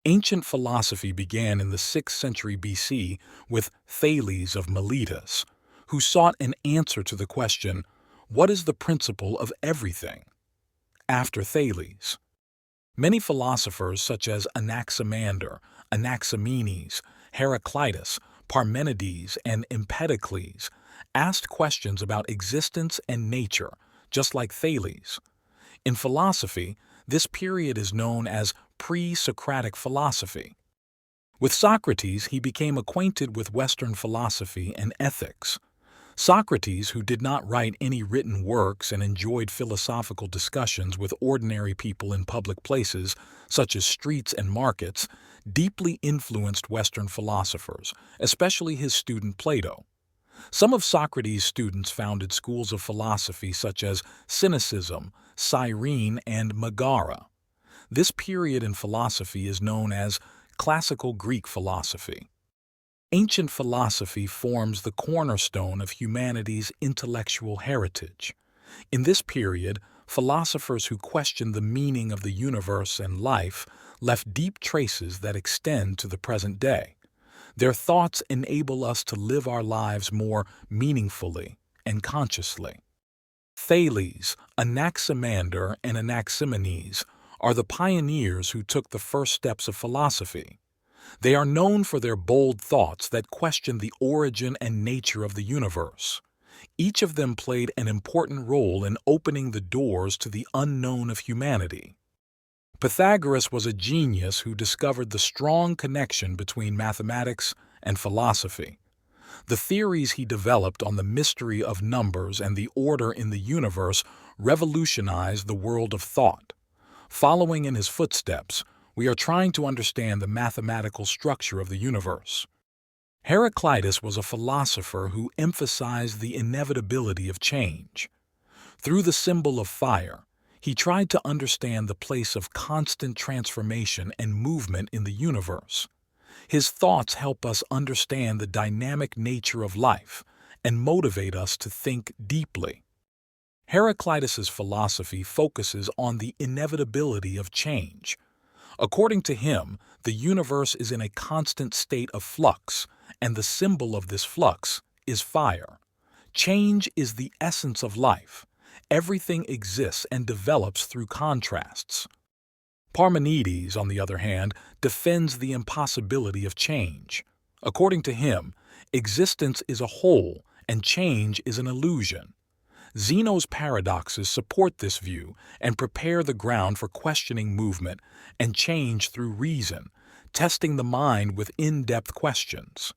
Ancient philosophy began in the 6th century BC with Thales of Miletus, who sought an answer to the question, what is the principle of everything? After Thales, many philosophers such as Anaximander, Anaximenes, Heraclitus, Parmenides, and Empedocles asked questions about existence and nature, just like Thales. In philosophy, this period is known as pre-Socratic philosophy. With Socrates, he became acquainted with Western philosophy and ethics. Socrates, who did not write any written works and enjoyed philosophical discussions with ordinary people in public places, such as streets and markets, deeply influenced Western philosophers, especially his student Plato. Some of Socrates' students founded schools of philosophy such as Cynicism, Cyrene and Megara. This period in philosophy is known as Classical Greek philosophy. Ancient philosophy forms the cornerstone of humanity's intellectual heritage. In this period, philosophers who questioned the meaning of the universe and life left deep traces that extend to the present day. Their thoughts enable us to live our lives more meaningfully and consciously. Thales, Anaximander, and Anaximenes are the pioneers who took the first steps of philosophy. They are known for their bold thoughts that question the origin and nature of the universe. Each of them played an important role in opening the doors to the unknown of humanity. Pythagoras was a genius who discovered the strong connection between mathematics and philosophy. The theories he developed on the mystery of numbers and the order in the universe revolutionized the world of thought. Following in his footsteps, we are trying to understand the mathematical structure of the universe. Heraclitus was a philosopher who emphasized the inevitability of change. Through the symbol of fire, he tried to understand the place of constant transformation and movement in the universe. His thoughts help us understand the dynamic nature of life and motivate us to think deeply. Heraclitus's philosophy focuses on the inevitability of change. According to him, the universe is in a constant state of flux, and the symbol of this flux is fire. Change is the essence of life. Everything exists and develops through contrasts. Parmenides, on the other hand, defends the impossibility of change. According to him, existence is a whole and change is an illusion. Zeno's paradoxes support this view and prepare the ground for questioning movement and change through reason, testing the mind with in-depth questions.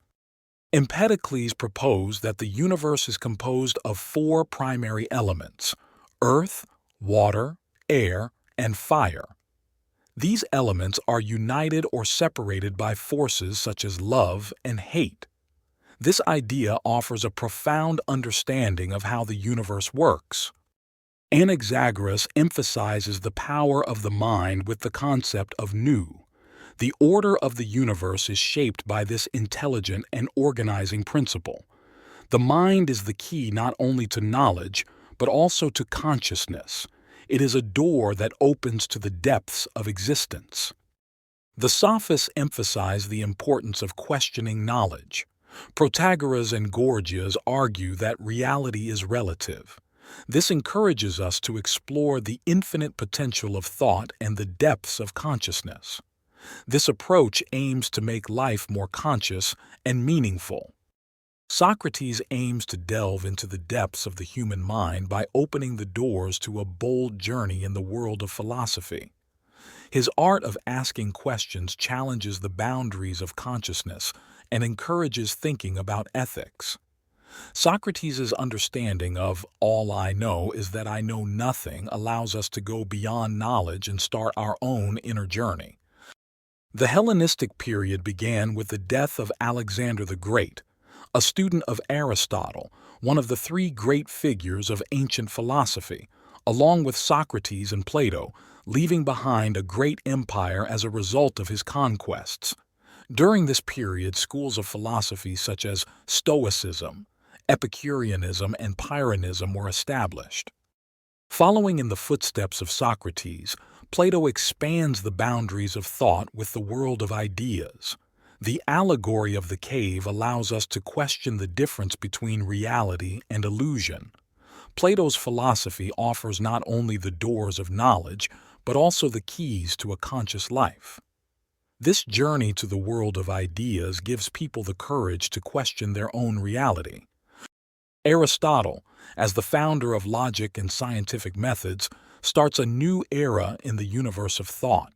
Empedocles proposed that the universe is composed of 4 primary elements: earth, water, air, and fire. These elements are united or separated by forces such as love and hate. This idea offers a profound understanding of how the universe works. Anaxagoras emphasizes the power of the mind with the concept of nous. The order of the universe is shaped by this intelligent and organizing principle. The mind is the key not only to knowledge, but also to consciousness. It is a door that opens to the depths of existence. The Sophists emphasize the importance of questioning knowledge. Protagoras and Gorgias argue that reality is relative. This encourages us to explore the infinite potential of thought and the depths of consciousness. This approach aims to make life more conscious and meaningful. Socrates aims to delve into the depths of the human mind by opening the doors to a bold journey in the world of philosophy. His art of asking questions challenges the boundaries of consciousness and encourages thinking about ethics. Socrates' understanding of "all I know is that I know nothing" allows us to go beyond knowledge and start our own inner journey. The Hellenistic period began with the death of Alexander the Great, a student of Aristotle, one of the 3 great figures of ancient philosophy, along with Socrates and Plato, leaving behind a great empire as a result of his conquests. During this period, schools of philosophy such as Stoicism, Epicureanism, and Pyrrhonism were established. Following in the footsteps of Socrates, Plato expands the boundaries of thought with the world of ideas. The allegory of the cave allows us to question the difference between reality and illusion. Plato's philosophy offers not only the doors of knowledge, but also the keys to a conscious life. This journey to the world of ideas gives people the courage to question their own reality. Aristotle, as the founder of logic and scientific methods, starts a new era in the universe of thought.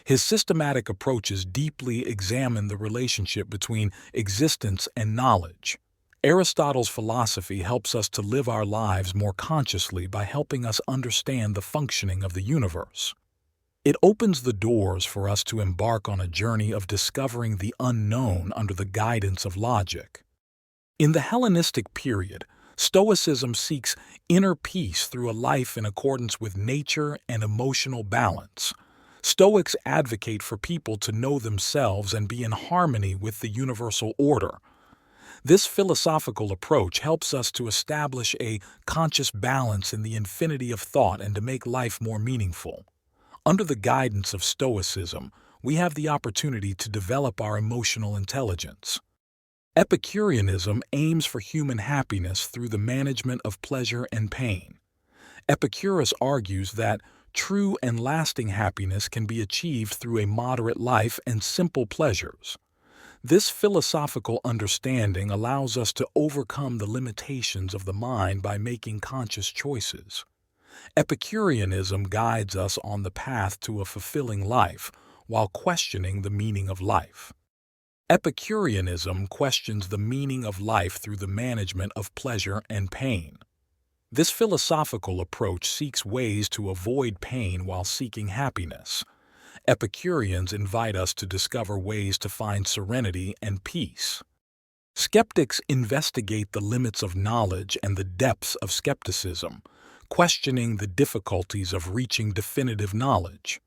His systematic approaches deeply examine the relationship between existence and knowledge. Aristotle's philosophy helps us to live our lives more consciously by helping us understand the functioning of the universe. It opens the doors for us to embark on a journey of discovering the unknown under the guidance of logic. In the Hellenistic period, Stoicism seeks inner peace through a life in accordance with nature and emotional balance. Stoics advocate for people to know themselves and be in harmony with the universal order. This philosophical approach helps us to establish a conscious balance in the infinity of thought and to make life more meaningful. Under the guidance of Stoicism, we have the opportunity to develop our emotional intelligence. Epicureanism aims for human happiness through the management of pleasure and pain. Epicurus argues that true and lasting happiness can be achieved through a moderate life and simple pleasures. This philosophical understanding allows us to overcome the limitations of the mind by making conscious choices. Epicureanism guides us on the path to a fulfilling life while questioning the meaning of life. Epicureanism questions the meaning of life through the management of pleasure and pain. This philosophical approach seeks ways to avoid pain while seeking happiness. Epicureans invite us to discover ways to find serenity and peace. Skeptics investigate the limits of knowledge and the depths of skepticism, questioning the difficulties of reaching definitive knowledge.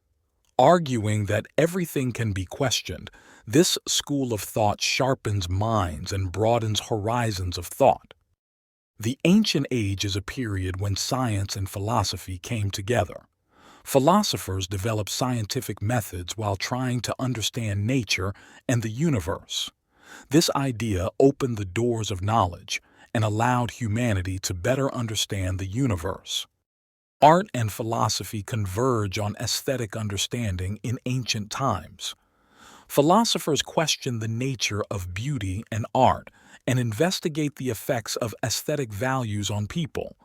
Arguing that everything can be questioned, this school of thought sharpens minds and broadens horizons of thought. The ancient age is a period when science and philosophy came together. Philosophers developed scientific methods while trying to understand nature and the universe. This idea opened the doors of knowledge and allowed humanity to better understand the universe. Art and philosophy converge on aesthetic understanding in ancient times. Philosophers question the nature of beauty and art and investigate the effects of aesthetic values on people.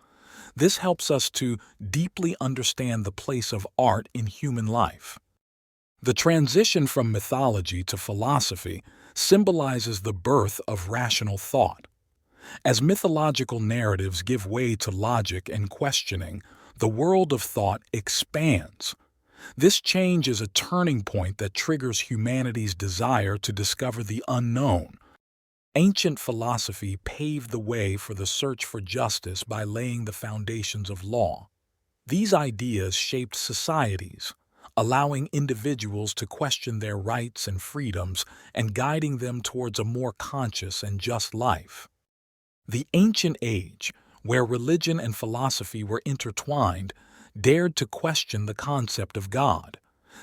This helps us to deeply understand the place of art in human life. The transition from mythology to philosophy symbolizes the birth of rational thought. As mythological narratives give way to logic and questioning, the world of thought expands. This change is a turning point that triggers humanity's desire to discover the unknown. Ancient philosophy paved the way for the search for justice by laying the foundations of law. These ideas shaped societies, allowing individuals to question their rights and freedoms and guiding them towards a more conscious and just life. The ancient age, where religion and philosophy were intertwined, dared to question the concept of God.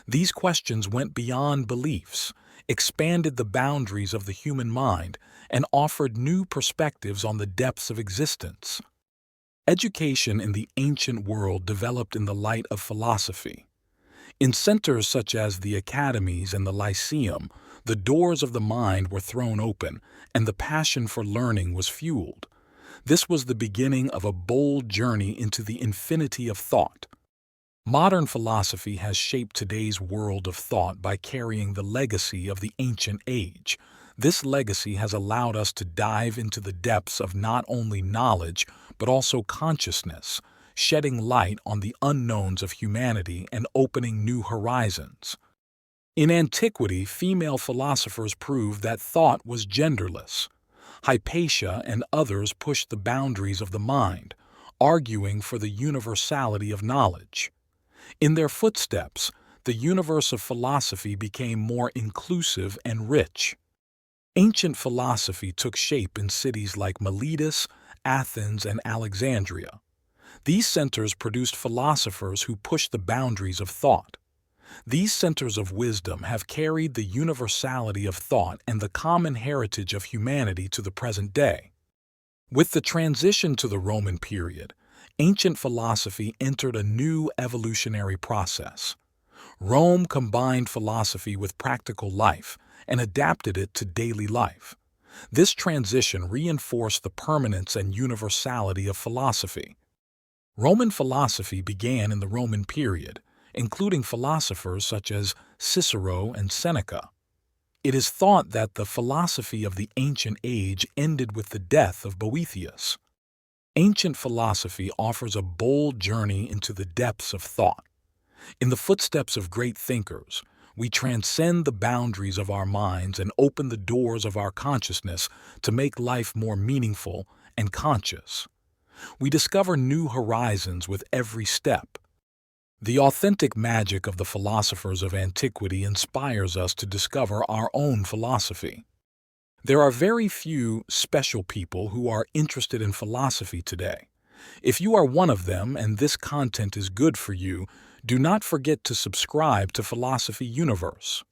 These questions went beyond beliefs, expanded the boundaries of the human mind, and offered new perspectives on the depths of existence. Education in the ancient world developed in the light of philosophy. In centers such as the academies and the lyceum, the doors of the mind were thrown open, and the passion for learning was fueled. This was the beginning of a bold journey into the infinity of thought. Modern philosophy has shaped today's world of thought by carrying the legacy of the ancient age. This legacy has allowed us to dive into the depths of not only knowledge, but also consciousness, shedding light on the unknowns of humanity and opening new horizons. In antiquity, female philosophers proved that thought was genderless. Hypatia and others pushed the boundaries of the mind, arguing for the universality of knowledge. In their footsteps, the universe of philosophy became more inclusive and rich. Ancient philosophy took shape in cities like Miletus, Athens, and Alexandria. These centers produced philosophers who pushed the boundaries of thought. These centers of wisdom have carried the universality of thought and the common heritage of humanity to the present day. With the transition to the Roman period, ancient philosophy entered a new evolutionary process. Rome combined philosophy with practical life and adapted it to daily life. This transition reinforced the permanence and universality of philosophy. Roman philosophy began in the Roman period, including philosophers such as Cicero and Seneca. It is thought that the philosophy of the ancient age ended with the death of Boethius. Ancient philosophy offers a bold journey into the depths of thought. In the footsteps of great thinkers, we transcend the boundaries of our minds and open the doors of our consciousness to make life more meaningful and conscious. We discover new horizons with every step. The authentic magic of the philosophers of antiquity inspires us to discover our own philosophy. There are very few special people who are interested in philosophy today. If you are one of them and this content is good for you, do not forget to subscribe to Philosophy Universe.